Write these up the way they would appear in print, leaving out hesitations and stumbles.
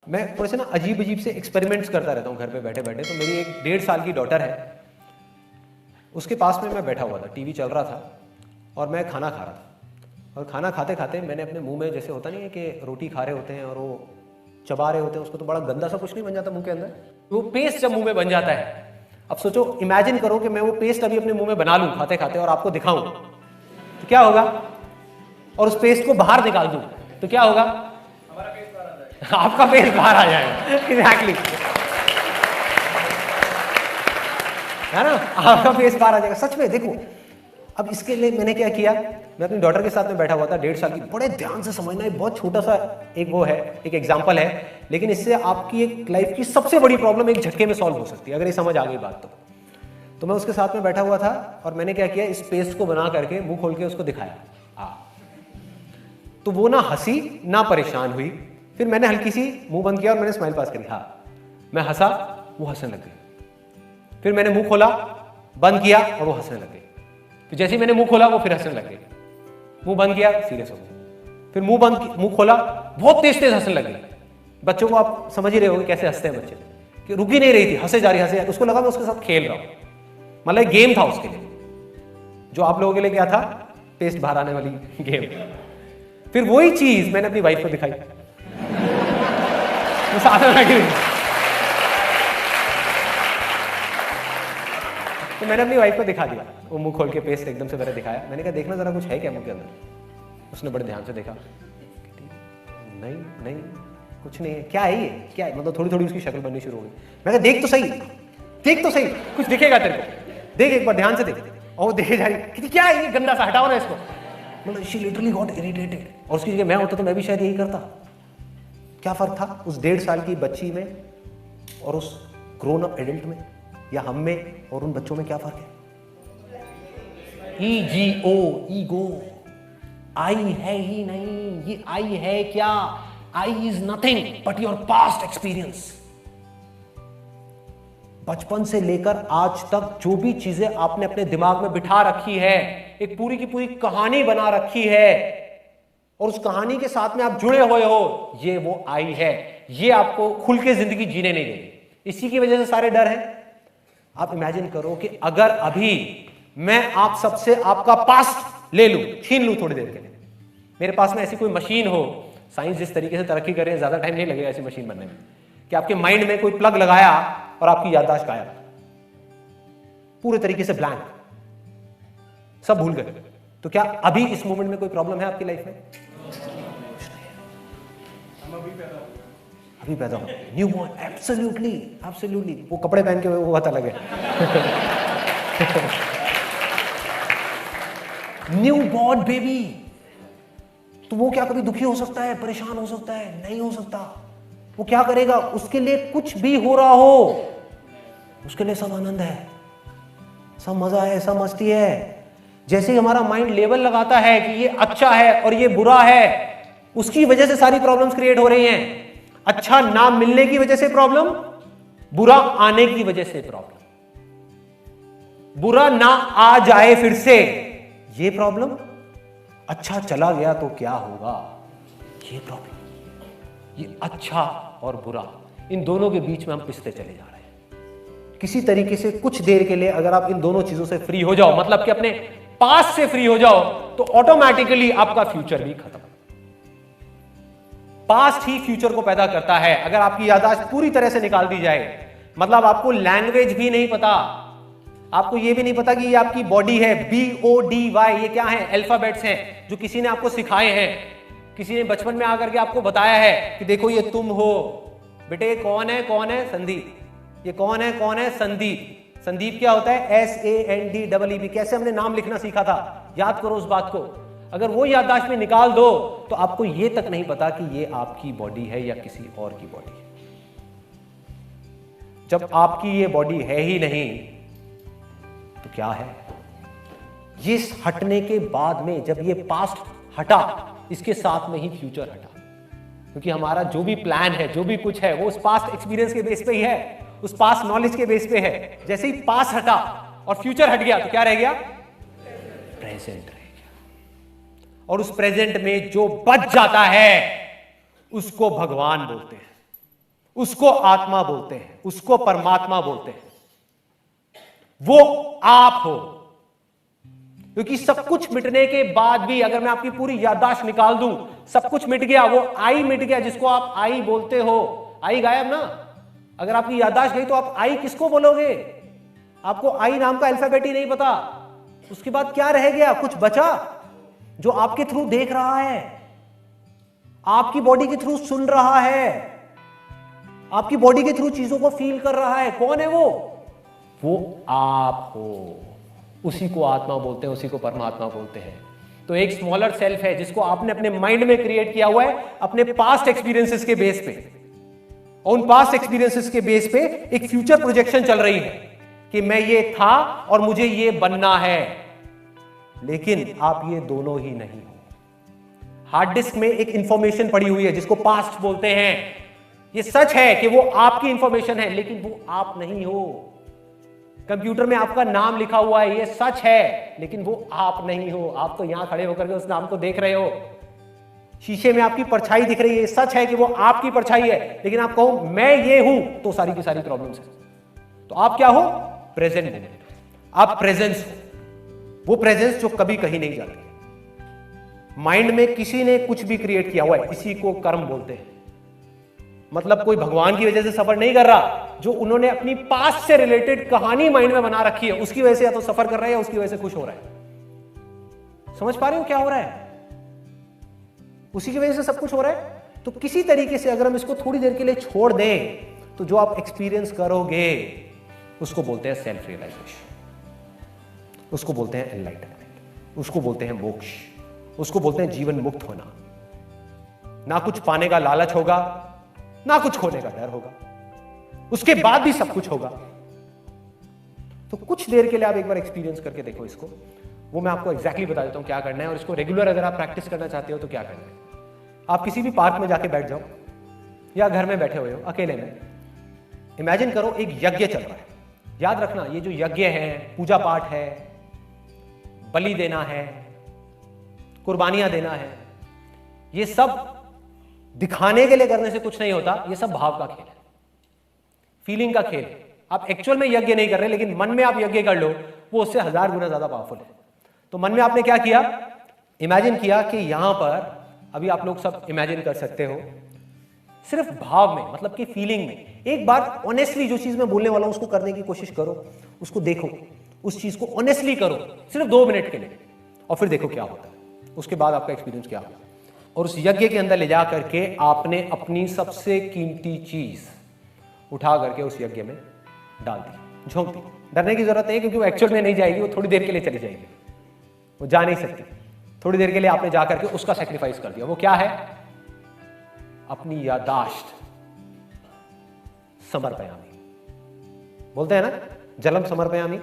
मैं थोड़े से ना अजीब अजीब से एक्सपेरिमेंट्स करता रहता हूँ घर पे बैठे बैठे। तो मेरी एक 1.5 साल की डॉटर है, उसके पास में मैं बैठा हुआ था, टीवी चल रहा था और मैं खाना खा रहा था। और खाना खाते खाते मैंने अपने मुंह में, जैसे होता नहीं है कि रोटी खा रहे होते हैं और वो चबा रहे होते हैं उसको, तो बड़ा गंदा सा कुछ नहीं बन जाता मुंह के अंदर, वो पेस्ट जब मुंह में बन जाता है। अब सोचो, इमेजिन करो कि मैं वो पेस्ट अभी अपने मुंह में बना लूं खाते खाते और आपको दिखाऊं, तो क्या होगा? और उस पेस्ट को बाहर निकाल दूं तो क्या होगा? हमारा पेस्ट बाहर आ जाएगा, आपका पेस्ट बाहर आ जाएगा। एग्जैक्टली, है ना, आपका पेस्ट बाहर आ जाएगा। सच में देखो, अब इसके लिए मैंने क्या किया, मैं अपनी डॉटर के साथ में बैठा हुआ था, 1.5 साल की। बड़े ध्यान से समझना, है बहुत छोटा सा एक वो है, एक एग्जांपल है, लेकिन इससे आपकी एक लाइफ की सबसे बड़ी प्रॉब्लम एक झटके में सॉल्व हो सकती है, अगर ये समझ आ गई बात तो मैं उसके साथ में बैठा हुआ था और मैंने क्या किया, इस पेस्ट को बना करके मुंह खोल के उसको दिखाया। हाँ, तो वो ना हंसी ना परेशान हुई। फिर मैंने हल्की सी मुंह बंद किया और मैंने स्माइल पास करी। हाँ, मैं हंसा, वो हंसने लग गई। फिर मैंने मुंह खोला, बंद किया और वो हंसने लग गई। फिर जैसे ही मैंने मुंह खोला वो फिर हंसने लग गई। मुंह बंद किया, सीरियस हो गई। फिर मुंह खोला, बहुत तेज तेज हंसने लग गई। बच्चों को आप समझ ही रहे होंगे कैसे हंसते हैं बच्चे, कि रुक ही नहीं रही थी, हंसे जा रही। उसको लगा मैं उसके साथ खेल रहा हूं, मतलब गेम था उसके लिए, जो आप लोगों के लिए क्या था, पेस्ट बाहर आने वाली गेम। फिर वही चीज मैंने अपनी वाइफ को दिखाई, वो साथ में लगी। तो मैंने अपनी वाइफ को दिखा दिया, वो मुंह खोल के पेस्ट एकदम से मैंने दिखाया। मैंने कहा देखना जरा कुछ है क्या मुंह के अंदर। उसने बड़े ध्यान से देखा, नहीं नहीं कुछ नहीं है। क्या है ये, क्या है? मतलब थोड़ी थोड़ी उसकी शक्ल बननी शुरू हो गई। मैं कहा देख तो सही, देख तो सही, कुछ दिखेगा तेरे को, देख एक बार ध्यान से देख। और वो देखे जा रही, क्या है ये गंदा सा, हटाओ ना इसको। मतलब शी लिटरली गॉट इरिटेटेड। और उसकी जगह मैं होता तो मैं भी शायद यही करता। क्या फर्क था उस 1.5 साल की बच्ची में और उस ग्रोन अप एडल्ट में, या हम में और उन बच्चों में क्या फर्क है? Ego, ego. आई है ही नहीं, ये आई है क्या? I is nothing but your past experience. बचपन से लेकर आज तक जो भी चीजें आपने अपने दिमाग में बिठा रखी है, एक पूरी की पूरी कहानी बना रखी है, और उस कहानी के साथ में आप जुड़े हुए हो, ये वो आई है। ये आपको खुल के जिंदगी जीने नहीं देगी। इसी की वजह से सारे डर हैं। आप इमेजिन करो कि अगर अभी मैं आप सबसे आपका पास्ट ले लूं, छीन लूं थोड़ी देर के लिए, मेरे पास में ऐसी कोई मशीन हो, साइंस जिस तरीके से तरक्की कर रही है, ज्यादा टाइम नहीं लगेगा ऐसी मशीन बनने में, कि आपके माइंड में कोई प्लग लगाया और आपकी याददाश्त गायब, पूरे तरीके से ब्लैंक, सब भूल गए, तो क्या अभी इस मोमेंट में कोई प्रॉब्लम है आपकी लाइफ में? अभी पैदा हो, न्यू बॉर्न, एब्सोल्युटली एब्सोल्युटली। वो कपड़े पहन के वो बात अलग है। न्यू बॉर्न बेबी, तो वो क्या कभी दुखी हो सकता है, परेशान हो सकता है? नहीं हो सकता। वो क्या करेगा? उसके लिए कुछ भी हो रहा हो, उसके लिए सब आनंद है, सब मजा है, सब मस्ती है। जैसे ही हमारा माइंड लेबल लगाता है कि ये अच्छा है और ये बुरा है, उसकी वजह से सारी प्रॉब्लम्स क्रिएट हो रही हैं। अच्छा ना मिलने की वजह से प्रॉब्लम, बुरा आने की वजह से प्रॉब्लम, बुरा ना आ जाए फिर से ये प्रॉब्लम, अच्छा चला गया तो क्या होगा ये प्रॉब्लम। ये अच्छा और बुरा, इन दोनों के बीच में हम पिसते चले जा रहे हैं। किसी तरीके से कुछ देर के लिए अगर आप इन दोनों चीजों से फ्री हो जाओ, मतलब कि अपने पास्ट से फ्री हो जाओ, तो ऑटोमेटिकली आपका फ्यूचर भी खत्म। पास्ट ही फ्यूचर को पैदा करता है। अगर आपकी याददाश्त पूरी तरह से निकाल दी जाए, मतलब आपको लैंग्वेज भी नहीं पता, आपको यह भी नहीं पता कि ये आपकी बॉडी है, BODY, ये क्या है? अल्फाबेट्स हैं जो किसी ने आपको सिखाए हैं, किसी ने बचपन में आकर के आपको बताया है कि देखो ये तुम हो बेटे। कौन है? कौन है? संदीप। ये कौन है? कौन है? संदीप। संदीप क्या होता है? SANDEEP। कैसे हमने नाम लिखना सीखा था, याद करो उस बात को। अगर वो याददाश्त में निकाल दो तो आपको ये तक नहीं पता कि ये आपकी बॉडी है या किसी और की बॉडी है। जब आपकी ये बॉडी है ही नहीं तो क्या है? ये हटने के बाद में, जब ये पास्ट हटा, इसके साथ में ही फ्यूचर हटा, क्योंकि हमारा जो भी प्लान है, जो भी कुछ है, वो उस पास्ट एक्सपीरियंस के बेस पे ही है, उस पास्ट नॉलेज के बेस पे है। जैसे ही पास्ट हटा और फ्यूचर हट गया तो क्या रह गया? प्रेजेंट रह गया। और उस प्रेजेंट में जो बच जाता है उसको भगवान बोलते हैं। उसको आत्मा बोलते हैं, उसको परमात्मा बोलते हैं। वो आप हो। क्योंकि सब कुछ मिटने के बाद भी अगर मैं आपकी पूरी याददाश्त निकाल दूं, सब कुछ मिट गया, वो आई मिट गया जिसको आप आई बोलते हो, आई गायब ना। अगर आपकी याददाश्त गई तो आप आई किसको बोलोगे? आपको आई नाम का अल्फाबेट ही नहीं पता। उसके बाद क्या रह गया? कुछ बचा जो आपके थ्रू देख रहा है, आपकी बॉडी के थ्रू सुन रहा है, आपकी बॉडी के थ्रू चीजों को फील कर रहा है। कौन है वो आप हो। उसी को आत्मा बोलते हैं, उसी को परमात्मा बोलते हैं। तो एक स्मॉलर सेल्फ है जिसको आपने अपने माइंड में क्रिएट किया हुआ है अपने पास्ट एक्सपीरियंसेस के बेस पे। और उन पास्ट एक्सपीरियंसेस के बेस पे एक फ्यूचर प्रोजेक्शन चल रही है कि मैं ये था और मुझे ये बनना है। लेकिन आप ये दोनों ही नहीं हो। हार्ड डिस्क में एक इंफॉर्मेशन पड़ी हुई है जिसको पास्ट बोलते हैं। ये सच है कि वो आपकी इंफॉर्मेशन है, लेकिन वो आप नहीं हो। कंप्यूटर में आपका नाम लिखा हुआ है, ये सच है, लेकिन वो आप नहीं हो। आप तो यहां खड़े होकर के उस नाम को देख रहे हो। शीशे में आपकी परछाई दिख रही है, सच है कि वो आपकी परछाई है, लेकिन आप कहो मैं ये हूं तो सारी की सारी प्रॉब्लम्स है। तो आप क्या हो? Present moment. आप प्रेजेंस हो। वो प्रेजेंस जो कभी कहीं नहीं जाती। माइंड में किसी ने कुछ भी क्रिएट किया हुआ है, इसी को कर्म बोलते हैं। मतलब कोई भगवान की वजह से सफर नहीं कर रहा, जो उन्होंने अपनी पास्ट से रिलेटेड कहानी माइंड में बना रखी है उसकी वजह से या तो सफर कर रहा है या उसकी वजह से खुश हो रहा है। समझ पा रहे हो क्या हो रहा है? उसी की वजह से सब कुछ हो रहा है। तो किसी तरीके से अगर हम इसको थोड़ी देर के लिए छोड़ दें तो जो आप एक्सपीरियंस करोगे उसको बोलते हैं सेल्फ रियलाइजेशन, उसको बोलते हैं एनलाइटनमेंट, उसको बोलते हैं मोक्ष, उसको बोलते हैं जीवन मुक्त होना। ना कुछ पाने का लालच होगा, ना कुछ खोने का डर होगा, उसके बाद भी सब कुछ होगा। तो कुछ देर के लिए आप एक बार एक्सपीरियंस करके देखो इसको। वो मैं आपको एग्जैक्टली बता देता हूं क्या करना है, और इसको रेगुलर अगर आप प्रैक्टिस करना चाहते हो तो क्या करना है। आप किसी भी पार्क में जाके बैठ जाओ या घर में बैठे हुए हो अकेले में, इमेजिन करो एक यज्ञ चल रहा है। याद रखना, ये जो यज्ञ है, पूजा पाठ है, बलि देना है, कुर्बानियां देना है, ये सब दिखाने के लिए करने से कुछ नहीं होता। ये सब भाव का खेल है, फीलिंग का खेल। आप एक्चुअल में यज्ञ नहीं कर रहे, लेकिन मन में आप यज्ञ कर लो, वो उससे 1000 गुना ज्यादा पावरफुल है। तो मन में आपने क्या किया? इमेजिन किया कि यहां पर, अभी आप लोग सब इमेजिन कर सकते हो, सिर्फ भाव में, मतलब कि फीलिंग में एक बार ऑनेस्टली जो चीज मैं बोलने वाला हूं उसको करने की कोशिश करो, उसको देखो, उस चीज को ऑनेस्टली करो सिर्फ 2 मिनट के लिए, और फिर देखो क्या होता है। उसके बाद आपका एक्सपीरियंस क्या होगा। और उस यज्ञ के अंदर ले जा करके आपने अपनी सबसे कीमती चीज उठा करके उस यज्ञ में डाल दी, झोंक दी। डरने की जरूरत नहीं, क्योंकि वो एक्चुअल में नहीं जाएगी, वो थोड़ी देर के लिए चली जाएगी, वो जा नहीं सकती। थोड़ी देर के लिए आपने जाकर के उसका सैक्रिफाइस कर दिया। वो क्या है? अपनी यादाश्त समर्पयामी। बोलते हैं ना, जलम समर्पयामी,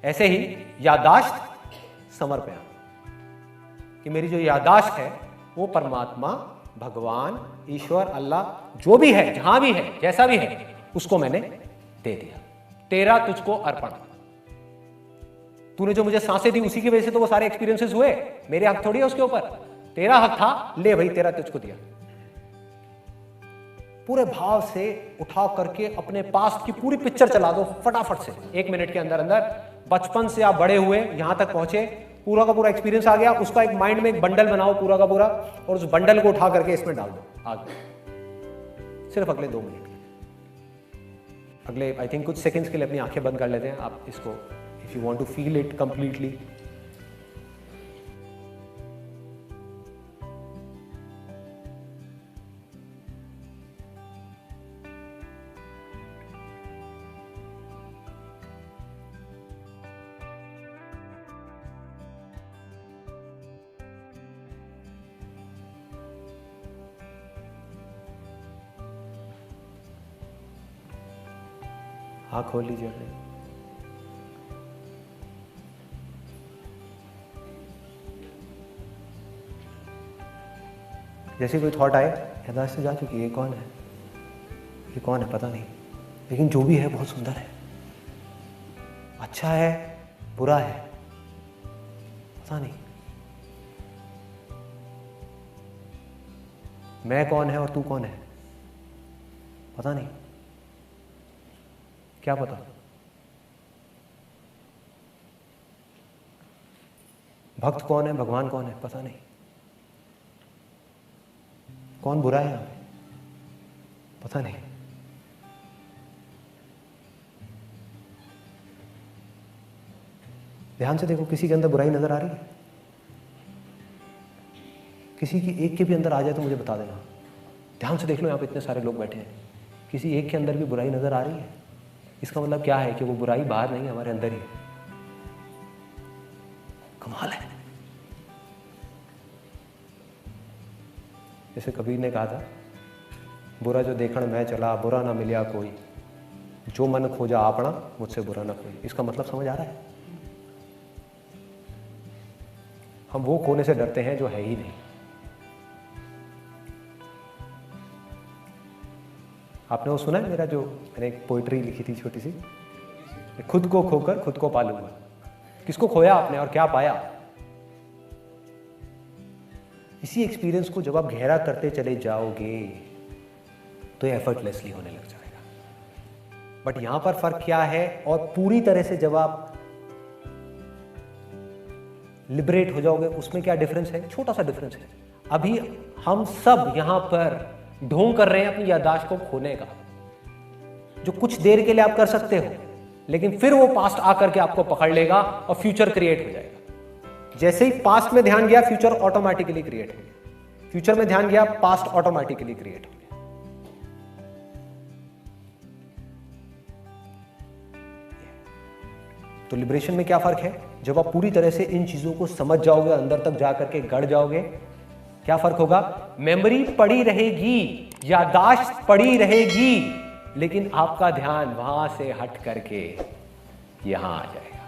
ऐसे ही यादाश्त समर्पयामी, कि मेरी जो यादाश्त है वो परमात्मा, भगवान, ईश्वर, अल्लाह, जो भी है, जहां भी है, जैसा भी है, उसको मैंने दे दिया। तेरा तुझको अर्पण। तूने जो मुझे सांसें दी उसी की वजह से तो वो सारे एक्सपीरियंसेस हुए, मेरे हक थोड़ी है उसके ऊपर, तेरा हक था, ले भाई तेरा तुझको दिया। पूरे भाव से उठा करके अपने पास्ट की पूरी पिक्चर चला दो फटाफट से, 1 मिनट के अंदर अंदर। बचपन से आप बड़े हुए, यहां तक पहुंचे, पूरा का पूरा एक्सपीरियंस आ गया, उसका एक माइंड में एक बंडल बनाओ पूरा का पूरा, और उस बंडल को उठा करके इसमें डाल दो आगे। सिर्फ अगले 2 मिनट, अगले आई थिंक कुछ सेकंड्स के लिए अपनी आंखें बंद कर लेते हैं आप इसको, if you want to feel it completely. आँख खोल लीजिए अपने। जैसे कोई थॉट आए, याददाश्त से जा चुकी है, ये कौन है, ये कौन है पता नहीं, लेकिन जो भी है बहुत सुंदर है, अच्छा है, बुरा है, पता नहीं। मैं कौन है और तू कौन है, पता नहीं, क्या पता। भक्त कौन है, भगवान कौन है, पता नहीं। कौन बुरा है यहां पे, पता नहीं। ध्यान से देखो, किसी के अंदर बुराई नजर आ रही है? किसी की एक के भी अंदर आ जाए तो मुझे बता देना। ध्यान से देख लो, यहाँ पे इतने सारे लोग बैठे हैं, किसी एक के अंदर भी बुराई नजर आ रही है? इसका मतलब क्या है कि वो बुराई बाहर नहीं, हमारे अंदर ही है। कमाल है। जैसे कबीर ने कहा था, बुरा जो देखण मैं चला, बुरा ना मिलिया कोई, जो मन खोजा आपना, मुझसे बुरा ना कोई। इसका मतलब समझ आ रहा है? हम वो खोने से डरते हैं जो है ही नहीं। आपने वो सुना है मेरा, जो मैंने एक पोइट्री लिखी थी छोटी सी, खुद को खोकर खुद को पालूंगा। किसको खोया आपने और क्या पाया? इसी एक्सपीरियंस को जब आप गहरा करते चले जाओगे तो ये एफर्टलेसली होने लग जाएगा। बट यहां पर फर्क क्या है, और पूरी तरह से जब आप लिबरेट हो जाओगे, उसमें क्या डिफरेंस है? छोटा सा डिफरेंस है। अभी हम सब यहां पर ढोंग कर रहे हैं अपनी याददाश्त को खोने का, जो कुछ देर के लिए आप कर सकते हो, लेकिन फिर वो पास्ट आकर के आपको पकड़ लेगा और फ्यूचर क्रिएट हो जाएगा। जैसे ही पास्ट में ध्यान गया, फ्यूचर ऑटोमेटिकली क्रिएट हो गया। फ्यूचर में ध्यान गया, पास्ट ऑटोमेटिकली क्रिएट हो गया। तो लिबरेशन में क्या फर्क है? जब आप पूरी तरह से इन चीजों को समझ जाओगे, अंदर तक जाकर के गड़ जाओगे, क्या फर्क होगा? मेमोरी पड़ी रहेगी, याददाश्त पड़ी रहेगी, लेकिन आपका ध्यान वहां से हट करके यहां आ जाएगा।